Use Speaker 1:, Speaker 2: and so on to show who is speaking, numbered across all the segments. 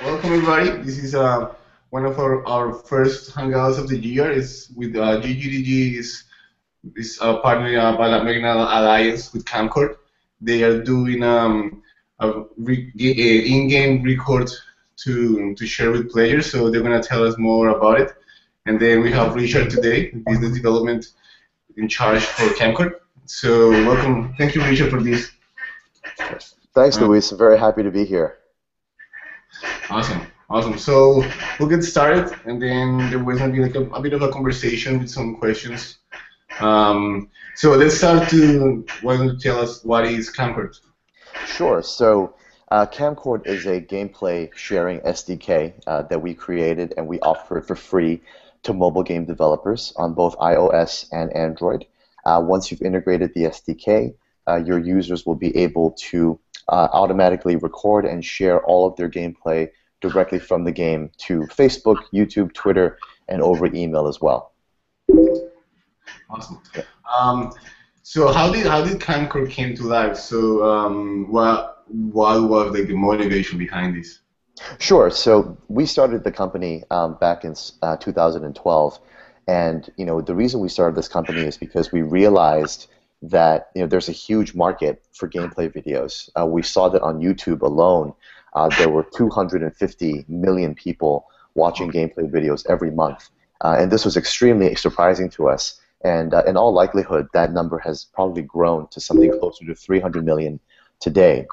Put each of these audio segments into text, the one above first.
Speaker 1: Welcome everybody. This is one of our first hangouts of the year. It's with GGDG is partnering making an alliance with Kamcord. They are doing in-game record to share with players. So they're gonna tell us more about it. And then we have Richard today, business development in charge for Kamcord. So welcome. Thank you, Richard, for this.
Speaker 2: Thanks, Luis. I'm very happy to be here.
Speaker 1: Awesome, awesome. So we'll get started, and then there was gonna be like a bit of a conversation with some questions. So let's start to why don't you tell us what is Kamcord?
Speaker 2: Sure. So Kamcord is a gameplay sharing SDK that we created and we offer it for free to mobile game developers on both iOS and Android. Once you've integrated the SDK, your users will be able to automatically record and share all of their gameplay directly from the game to Facebook, YouTube, Twitter, and over email as well.
Speaker 1: Awesome. So how did Kamcord came to life? So what was like the motivation behind this?
Speaker 2: Sure. So we started the company back in 2012, and the reason we started this company is because we realized that there's a huge market for gameplay videos. We saw that on YouTube alone, there were 250 million people watching gameplay videos every month, and this was extremely surprising to us. And in all likelihood, that number has probably grown to something closer to 300 million today.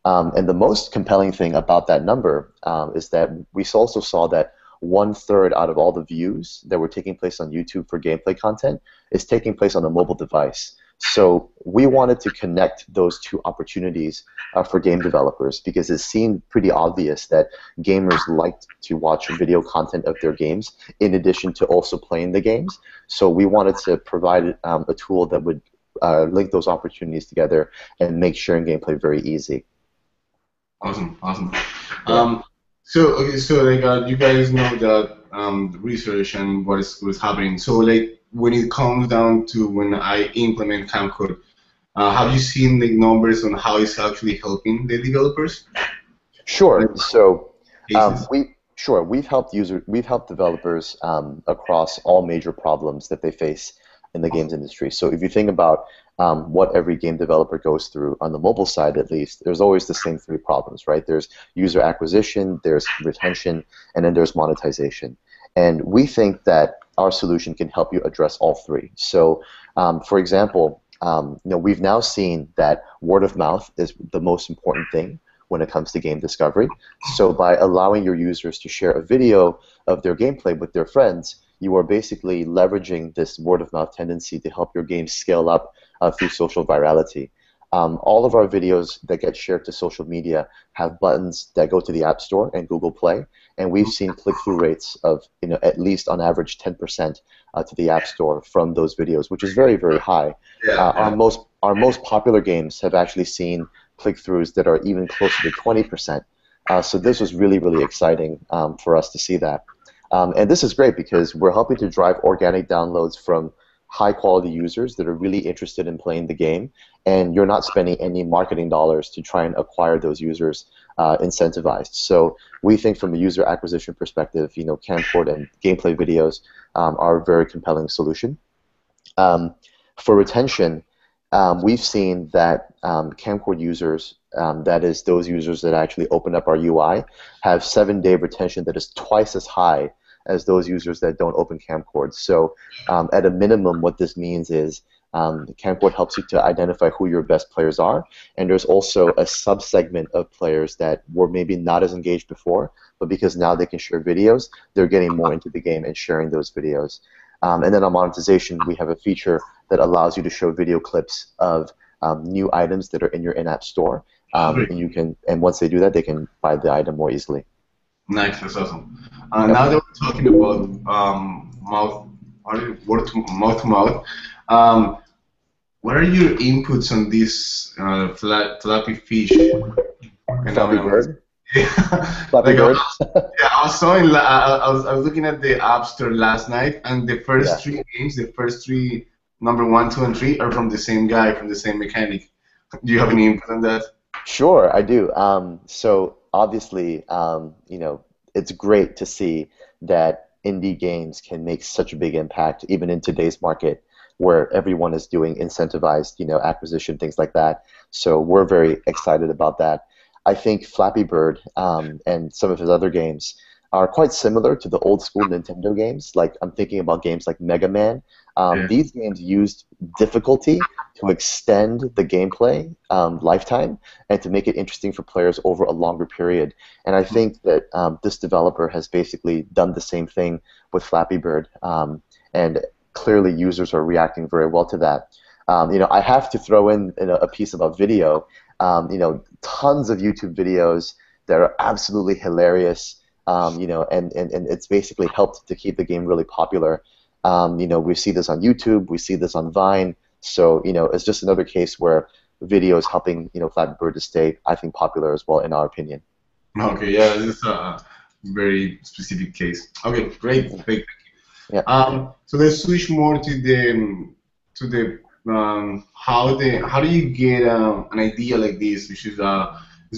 Speaker 2: And the most compelling thing about that number is that we also saw that 1/3 out of all the views that were taking place on YouTube for gameplay content is taking place on a mobile device. So we wanted to connect those two opportunities for game developers because it seemed pretty obvious that gamers liked to watch video content of their games in addition to also playing the games. So we wanted to provide a tool that would link those opportunities together and make sharing gameplay very easy.
Speaker 1: Awesome, awesome. So like you guys know that research and what's happening. So like when it comes down to when I implement Kamcord, have you seen the numbers on how it's actually helping the developers?
Speaker 2: Sure. So we've helped developers across all major problems that they face in the games industry. So if you think about what every game developer goes through on the mobile side, at least, there's always the same three problems, right? There's user acquisition, there's retention, and then there's monetization. And we think that our solution can help you address all three. So, for example, we've now seen that word of mouth is the most important thing when it comes to game discovery. So by allowing your users to share a video of their gameplay with their friends, you are basically leveraging this word of mouth tendency to help your game scale up through social virality. All of our videos that get shared to social media have buttons that go to the App Store and Google Play, and we've seen click-through rates of at least on average 10% to the App Store from those videos, which is very, very high. Our most popular games have actually seen click-throughs that are even closer to 20%. So this was really, really exciting for us to see that. And this is great because we're helping to drive organic downloads from high-quality users that are really interested in playing the game, and you're not spending any marketing dollars to try and acquire those users incentivized. So we think from a user acquisition perspective, Kamcord and gameplay videos are a very compelling solution. For retention, we've seen that Kamcord users, that is those users that actually open up our UI, have 7-day retention that is twice as high as those users that don't open Kamcord. So at a minimum, what this means is Kamcord helps you to identify who your best players are, and there's also a subsegment of players that were maybe not as engaged before, but because now they can share videos, they're getting more into the game and sharing those videos. And then on monetization, we have a feature that allows you to show video clips of new items that are in your in-app store, and once they do that, they can buy the item more easily.
Speaker 1: Nice, that's awesome. Now that we're talking about word to mouth, what are your inputs on this Flappy Fish
Speaker 2: Flappy Bird?
Speaker 1: Flappy Bird? I was looking at the App Store last night, and the first three games, the first three, number 1, 2, and 3, are from the same guy, from the same mechanic. Do you have any input on that?
Speaker 2: Sure, I do. So obviously, it's great to see that indie games can make such a big impact, even in today's market, where everyone is doing incentivized, acquisition, things like that. So we're very excited about that. I think Flappy Bird and some of his other games are quite similar to the old school Nintendo games. Like I'm thinking about games like Mega Man. These games used difficulty to extend the gameplay lifetime and to make it interesting for players over a longer period. And I think that this developer has basically done the same thing with Flappy Bird, and clearly users are reacting very well to that. I have to throw in a piece about video. Tons of YouTube videos that are absolutely hilarious. And it's basically helped to keep the game really popular. We see this on YouTube, we see this on Vine. So, it's just another case where video is helping, Flappy Bird to stay, I think, popular as well, in our opinion.
Speaker 1: Okay, yeah, this is a very specific case. Okay, great, thank you.
Speaker 2: Yeah.
Speaker 1: So let's switch more to the how do you get an idea like this, which is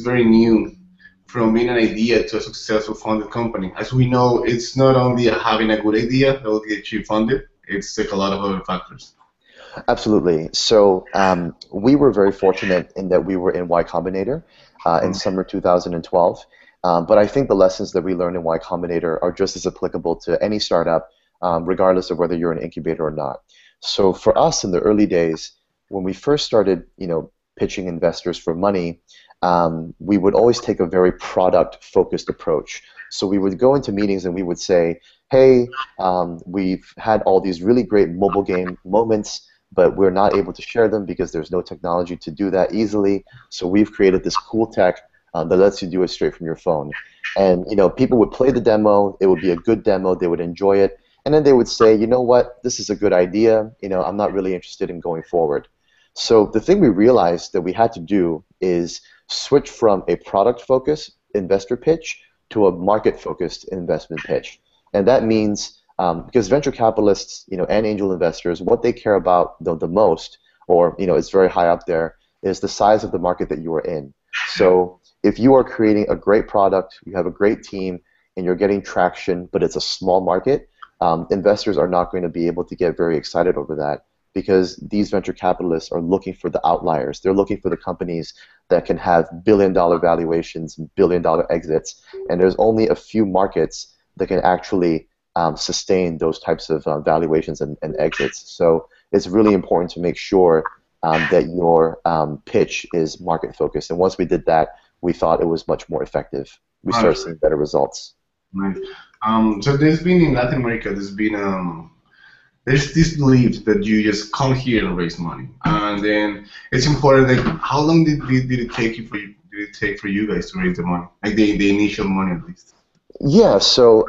Speaker 1: very new, from being an idea to a successful funded company. As we know, it's not only having a good idea that will get you funded, it's like a lot of other factors.
Speaker 2: Absolutely. So we were very fortunate in that we were in Y Combinator in summer 2012. But I think the lessons that we learned in Y Combinator are just as applicable to any startup, regardless of whether you're an incubator or not. So for us in the early days, when we first started, pitching investors for money, we would always take a very product-focused approach. So we would go into meetings and we would say, hey, we've had all these really great mobile game moments, but we're not able to share them because there's no technology to do that easily. So we've created this cool tech that lets you do it straight from your phone. And people would play the demo. It would be a good demo. They would enjoy it. And then they would say, you know what, this is a good idea. I'm not really interested in going forward. So the thing we realized that we had to do is switch from a product-focused investor pitch to a market-focused investment pitch. And that means because venture capitalists, and angel investors, what they care about the most, or it's very high up there, is the size of the market that you are in. So if you are creating a great product, you have a great team, and you're getting traction, but it's a small market, investors are not going to be able to get very excited over that, because these venture capitalists are looking for the outliers. They're looking for the companies that can have billion-dollar valuations, billion-dollar exits, and there's only a few markets that can actually sustain those types of valuations and exits. So it's really important to make sure that your pitch is market-focused. And once we did that, we thought it was much more effective. We started seeing better results.
Speaker 1: Right. So there's been in Latin America, there's this belief that you just come here and raise money, and then it's important. Like, how long did it take for you guys to raise the money, like the initial money at least?
Speaker 2: Yeah. So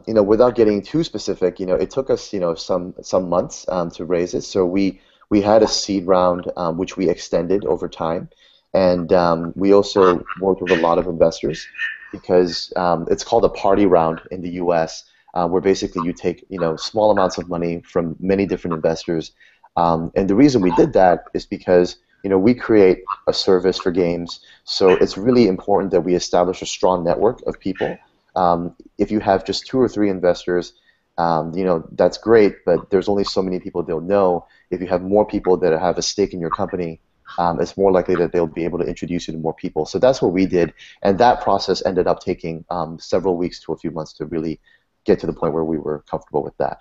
Speaker 2: without getting too specific, it took us some months to raise it. So we had a seed round which we extended over time, and we also worked with a lot of investors, because it's called a party round in the U.S., where basically you take small amounts of money from many different investors. And the reason we did that is because we create a service for games, so it's really important that we establish a strong network of people. If you have just 2 or 3 investors, that's great, but there's only so many people they'll know. If you have more people that have a stake in your company, it's more likely that they'll be able to introduce you to more people. So that's what we did, and that process ended up taking several weeks to a few months to really get to the point where we were comfortable with that.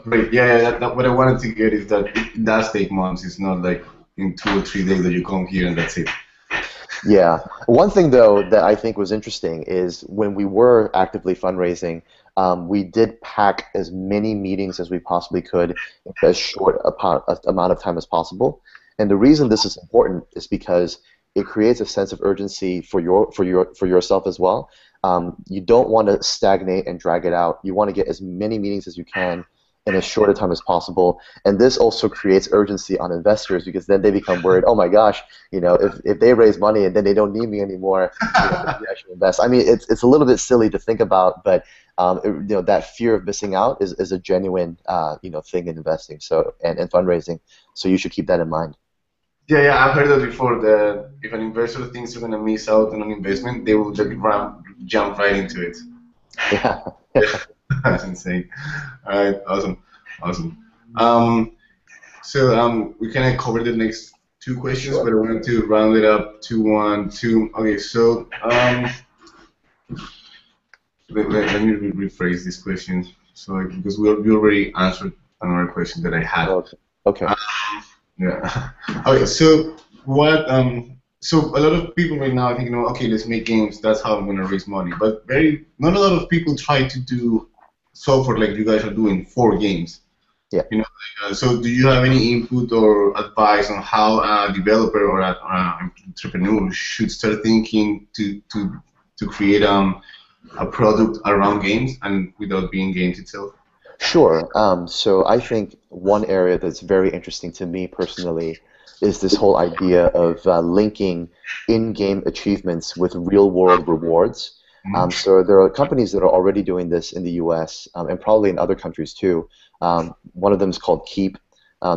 Speaker 1: Great. Yeah, what I wanted to get is that it does take months. It's not like in 2 or 3 days that you come here and that's it.
Speaker 2: Yeah. One thing, though, that I think was interesting is when we were actively fundraising, we did pack as many meetings as we possibly could in as short amount of time as possible. And the reason this is important is because it creates a sense of urgency for yourself as well. You don't want to stagnate and drag it out. You want to get as many meetings as you can in as short a time as possible. And this also creates urgency on investors, because then they become worried, oh my gosh, if they raise money and then they don't need me anymore, maybe I should invest. I mean, it's a little bit silly to think about, but that fear of missing out is a genuine thing in investing, so and fundraising. So you should keep that in mind.
Speaker 1: Yeah, I've heard that before. That if an investor thinks they're gonna miss out on an investment, they will just jump right into it.
Speaker 2: Yeah.
Speaker 1: Yeah, that's insane. All right, awesome. Um, we kind of covered the next two questions, but
Speaker 2: Sure.
Speaker 1: I wanted to round it up to one, two. Okay, let me rephrase this question. So because we already answered another question that I had.
Speaker 2: Okay. Okay.
Speaker 1: Um, yeah. Okay, so what? So a lot of people right now are thinking, oh, okay, let's make games. That's how I'm gonna raise money. But not a lot of people try to do software like you guys are doing for games.
Speaker 2: Yeah.
Speaker 1: So do you have any input or advice on how a developer or an entrepreneur should start thinking to create a product around games and without being games itself?
Speaker 2: Sure. So I think one area that's very interesting to me personally is this whole idea of linking in-game achievements with real-world rewards.
Speaker 1: Mhm.
Speaker 2: So there are companies that are already doing this in the US and probably in other countries too. One of them is called Keep.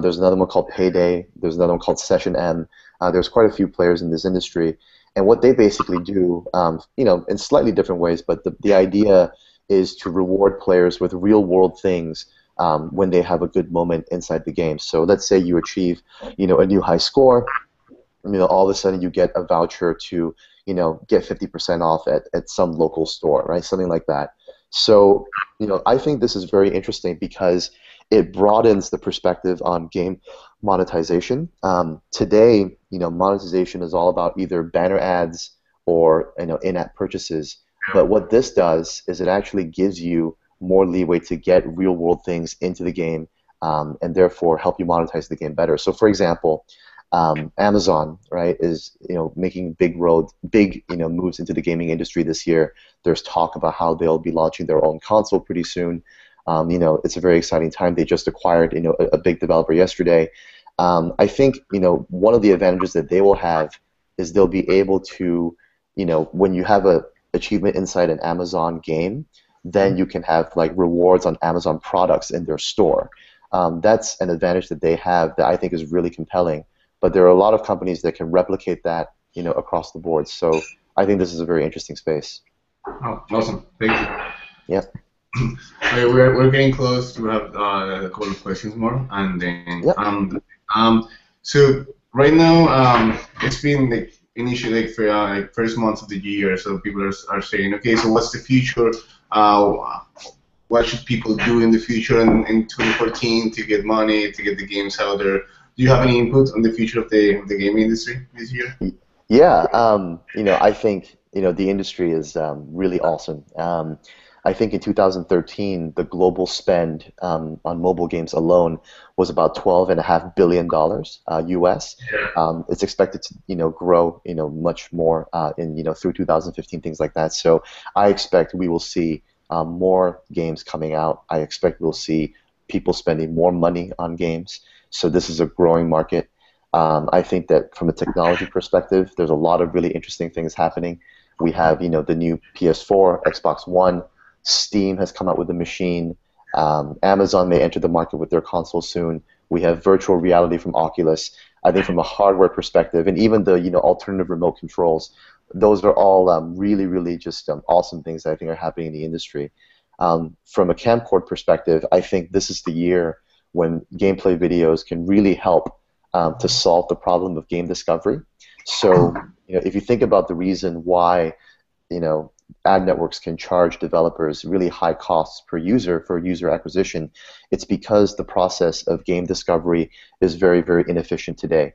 Speaker 2: There's another one called Payday. There's another one called Session M. There's quite a few players in this industry. And what they basically do, in slightly different ways, but the idea is to reward players with real world things when they have a good moment inside the game. So let's say you achieve, a new high score. All of a sudden you get a voucher to, get 50% off at some local store, right? Something like that. So, I think this is very interesting because it broadens the perspective on game monetization. Today, monetization is all about either banner ads or, in-app purchases. But what this does is it actually gives you more leeway to get real-world things into the game, and therefore help you monetize the game better. So, for example, Amazon, right, is making big moves into the gaming industry this year. There's talk about how they'll be launching their own console pretty soon. It's a very exciting time. They just acquired a big developer yesterday. I think one of the advantages that they will have is they'll be able to, when you have a achievement inside an Amazon game, then you can have like rewards on Amazon products in their store. That's an advantage that they have that I think is really compelling. But there are a lot of companies that can replicate that, across the board. So I think this is a very interesting space.
Speaker 1: Oh, awesome. Thank you.
Speaker 2: Yep.
Speaker 1: Okay, we're getting close to have a couple of questions more, and then
Speaker 2: Yep.
Speaker 1: so right now it's been like initially like first months of the year, so people are saying, okay, so what's the future? What should people do in the future in 2014 to get money to get the games out there? Do you have any input on the future of the gaming industry this year?
Speaker 2: Yeah, I think the industry is really awesome. I think in 2013, the global spend on mobile games alone was about $12.5 billion US.
Speaker 1: Yeah.
Speaker 2: It's expected to grow much more in through 2015, things like that. So I expect we will see more games coming out. I expect we'll see people spending more money on games. So this is a growing market. I think that from a technology perspective, there's a lot of really interesting things happening. We have, the new PS4, Xbox One, Steam has come out with a machine. Amazon may enter the market with their console soon. We have virtual reality from Oculus. I think from a hardware perspective, and even the alternative remote controls, those are all really, really just awesome things that I think are happening in the industry. From a Kamcord perspective, I think this is the year when gameplay videos can really help to solve the problem of game discovery. So, if you think about the reason why, ad networks can charge developers really high costs per user for user acquisition, it's because the process of game discovery is very, very inefficient today.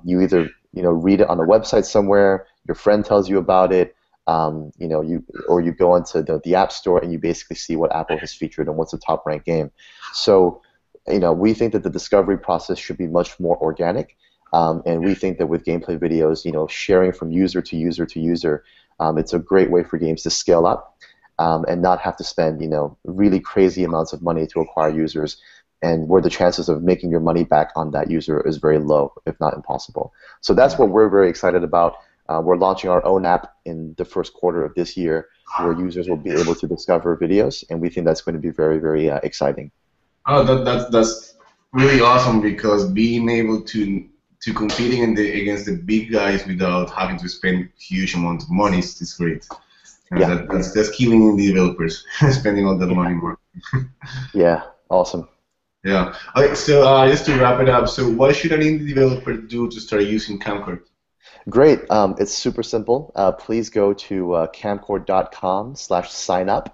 Speaker 2: You either, read it on a website somewhere, your friend tells you about it, you go onto the App Store and you basically see what Apple has featured and what's the top ranked game. So we think that the discovery process should be much more organic, and we think that with gameplay videos, sharing from user to user to user, it's a great way for games to scale up and not have to spend, really crazy amounts of money to acquire users, and where the chances of making your money back on that user is very low, if not impossible. So that's what we're very excited about. We're launching our own app in the first quarter of this year, where users will be able to discover videos, and we think that's going to be very, very exciting.
Speaker 1: Oh, that's really awesome because being able to competing against the big guys without having to spend huge amount of money is great. And
Speaker 2: Yeah.
Speaker 1: that's killing the developers, spending all that money more.
Speaker 2: Yeah, awesome.
Speaker 1: Yeah. Okay, so just to wrap it up, so what should an indie developer do to start using Kamcord?
Speaker 2: Great. It's super simple. Please go to kamcord.com/signup,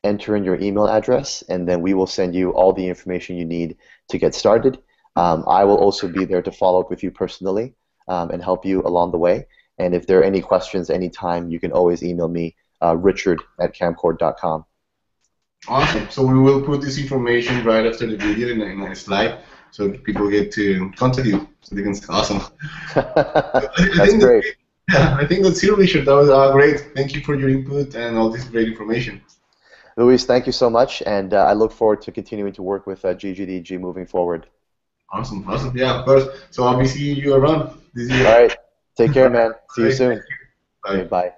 Speaker 2: enter in your email address, and then we will send you all the information you need to get started. I will also be there to follow up with you personally and help you along the way. And if there are any questions anytime, you can always email me, richard@kamcord.com.
Speaker 1: Awesome. So we will put this information right after the video in a slide, so people get to contact you. So they can. Awesome.
Speaker 2: That's great.
Speaker 1: I think that's it, Richard. That was great. Thank you for your input and all this great information.
Speaker 2: Luis, thank you so much, and I look forward to continuing to work with GGDG moving forward.
Speaker 1: Awesome. Awesome. Yeah, of course. So I'll be seeing you around this year.
Speaker 2: All right. Take care, man. See you soon.
Speaker 1: Bye.
Speaker 2: Okay, bye.